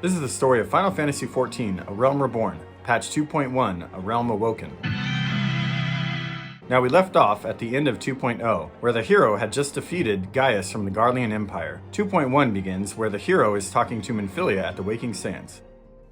This is the story of Final Fantasy XIV, A Realm Reborn, patch 2.1, A Realm Awoken. Now we left off at the end of 2.0, where the hero had just defeated Gaius from the Garlean Empire. 2.1 begins where the hero is talking to Minfilia at the Waking Sands.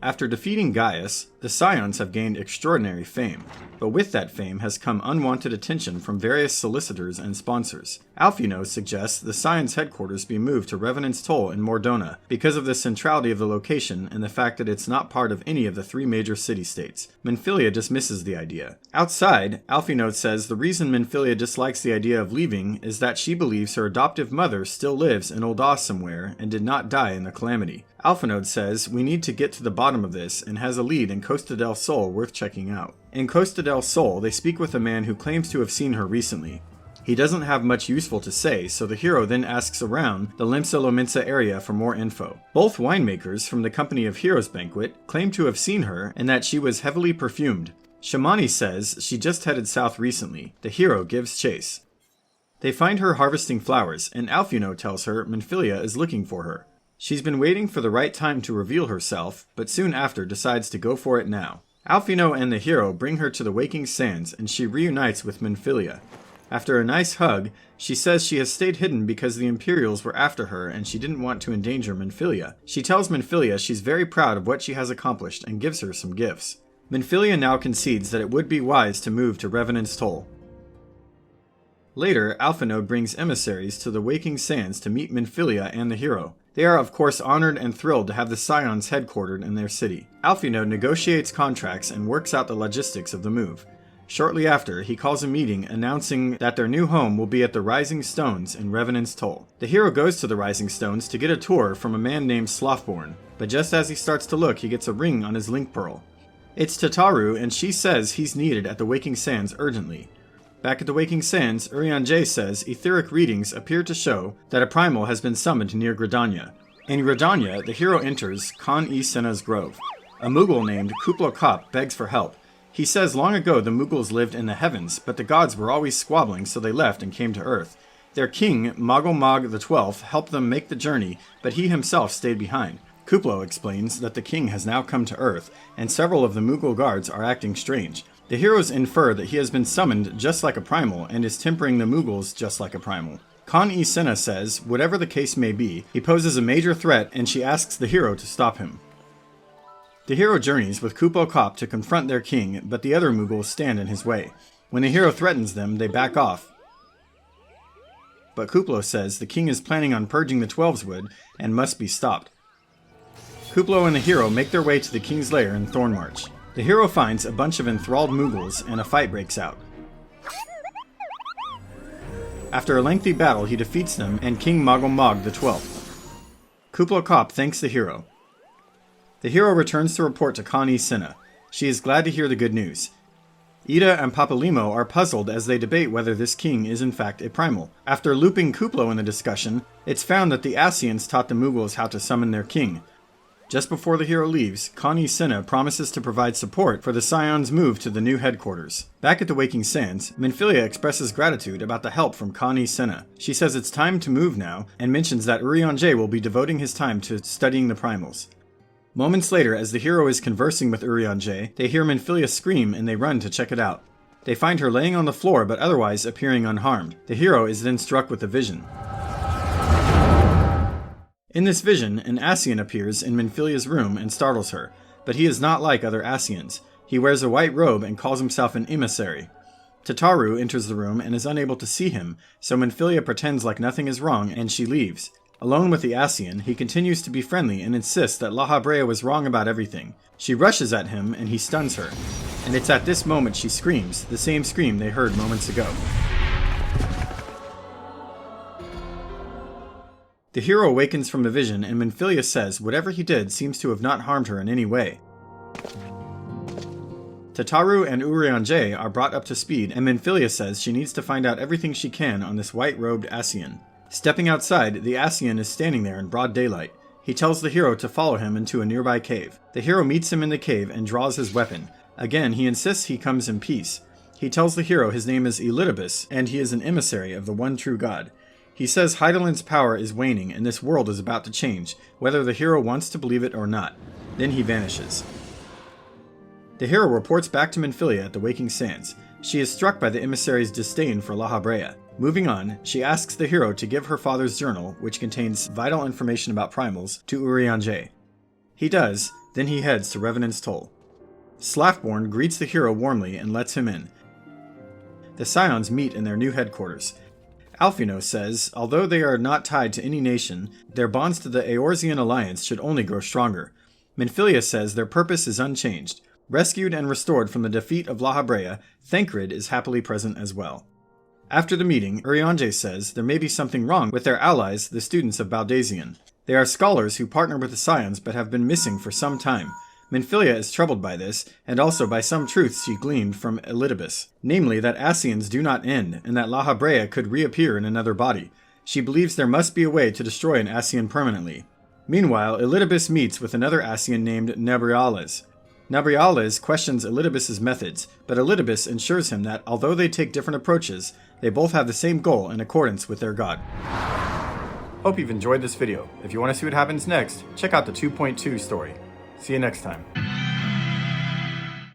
After defeating Gaius, the Scions have gained extraordinary fame, but with that fame has come unwanted attention from various solicitors and sponsors. Alphinaud suggests the Scions headquarters be moved to Revenants in Mordona because of the centrality of the location and the fact that it's not part of any of the three major city-states. Minfilia dismisses the idea. Outside, Alphinaud says the reason Minfilia dislikes the idea of leaving is that she believes her adoptive mother still lives in Ul'dah somewhere and did not die in the calamity. Alphinaud says we need to get to the bottom of this and has a lead in Costa del Sol worth checking out. In Costa del Sol, they speak with a man who claims to have seen her recently. He doesn't have much useful to say, so the hero then asks around the Limsa area for more info. Both winemakers from the Company of Heroes banquet claim to have seen her and that she was heavily perfumed. Shamani says she just headed south recently. The hero gives chase. They find her harvesting flowers, and Alphinaud tells her Minfilia is looking for her. She's been waiting for the right time to reveal herself, but soon after decides to go for it now. Alphinaud and the hero bring her to the Waking Sands, and she reunites with Minfilia. After a nice hug, she says she has stayed hidden because the Imperials were after her and she didn't want to endanger Minfilia. She tells Minfilia she's very proud of what she has accomplished and gives her some gifts. Minfilia now concedes that it would be wise to move to Revenants. Later, Alphinaud brings emissaries to the Waking Sands to meet Minfilia and the hero. They are of course honored and thrilled to have the Scions headquartered in their city. Alphinaud negotiates contracts and works out the logistics of the move. Shortly after, he calls a meeting announcing that their new home will be at the Rising Stones in Revenants. The hero goes to the Rising Stones to get a tour from a man named Slothborn, but just as he starts to look, he gets a ring on his link pearl. It's Tataru, and she says he's needed at the Waking Sands urgently. Back at the Waking Sands, Urianger says etheric readings appear to show that a primal has been summoned near Gridania. In Gridania, the hero enters Kan-E-Senna's grove. A Moggle named Kuplo Kopp begs for help. He says long ago the Moggles lived in the heavens, but the gods were always squabbling, so they left and came to Earth. Their king, Moggle XII, helped them make the journey, but he himself stayed behind. Kuplo explains that the king has now come to Earth, and several of the Moggle guards are acting strange. The heroes infer that he has been summoned just like a primal and is tempering the Moggles just like a primal. Kan-E-Senna says, whatever the case may be, he poses a major threat and she asks the hero to stop him. The hero journeys with Kuplo Kopp to confront their king, but the other Moggles stand in his way. When the hero threatens them, they back off. But Kuplo says the king is planning on purging the Twelveswood and must be stopped. Kuplo and the hero make their way to the king's lair in Thornmarch. The hero finds a bunch of enthralled Moggles and a fight breaks out. After a lengthy battle, he defeats them and King Moggle XII. Kuplo Kopp thanks the hero. The hero returns to report to Kan-E-Senna. She is glad to hear the good news. Ida and Papalimo are puzzled as they debate whether this king is in fact a primal. After looping Kuplo in the discussion, it's found that the Ascians taught the Moggles how to summon their king. Just before the hero leaves, Kan-E-Senna promises to provide support for the Scions' move to the new headquarters. Back at the Waking Sands, Minfilia expresses gratitude about the help from Kan-E-Senna. She says it's time to move now, and mentions that Urianger will be devoting his time to studying the primals. Moments later, as the hero is conversing with Urianger, they hear Minfilia scream and they run to check it out. They find her laying on the floor but otherwise appearing unharmed. The hero is then struck with a vision. In this vision, an Ascian appears in Minfilia's room and startles her, but he is not like other Ascians. He wears a white robe and calls himself an emissary. Tataru enters the room and is unable to see him, so Minfilia pretends like nothing is wrong and she leaves. Alone with the Ascian, he continues to be friendly and insists that La Habrea was wrong about everything. She rushes at him and he stuns her, and it's at this moment she screams, the same scream they heard moments ago. The hero awakens from the vision and Minfilia says whatever he did seems to have not harmed her in any way. Tataru and Urianger are brought up to speed and Minfilia says she needs to find out everything she can on this white-robed Ascian. Stepping outside, the Ascian is standing there in broad daylight. He tells the hero to follow him into a nearby cave. The hero meets him in the cave and draws his weapon. Again, he insists he comes in peace. He tells the hero his name is Elidibus and he is an emissary of the one true god. He says Hydaelyn's power is waning and this world is about to change, whether the hero wants to believe it or not. Then he vanishes. The hero reports back to Minfilia at the Waking Sands. She is struck by the emissary's disdain for La Habrea. Moving on, she asks the hero to give her father's journal, which contains vital information about primals, to Urianger. He does, then he heads to Revenant's Toll. Slaftborn greets the hero warmly and lets him in. The Scions meet in their new headquarters. Alphinaud says, although they are not tied to any nation, their bonds to the Eorzean alliance should only grow stronger. Minfilia says their purpose is unchanged. Rescued and restored from the defeat of La Habrea, Thancred is happily present as well. After the meeting, Urianger says there may be something wrong with their allies, the students of Baldesion. They are scholars who partner with the Scions but have been missing for some time. Minfilia is troubled by this, and also by some truths she gleaned from Elidibus, namely that Ascians do not end, and that La Habrea could reappear in another body. She believes there must be a way to destroy an Ascian permanently. Meanwhile, Elidibus meets with another Ascian named Nabriales. Nabriales questions Elidibus' methods, but Elidibus assures him that although they take different approaches, they both have the same goal in accordance with their god. Hope you've enjoyed this video. If you want to see what happens next, check out the 2.2 story. See you next time.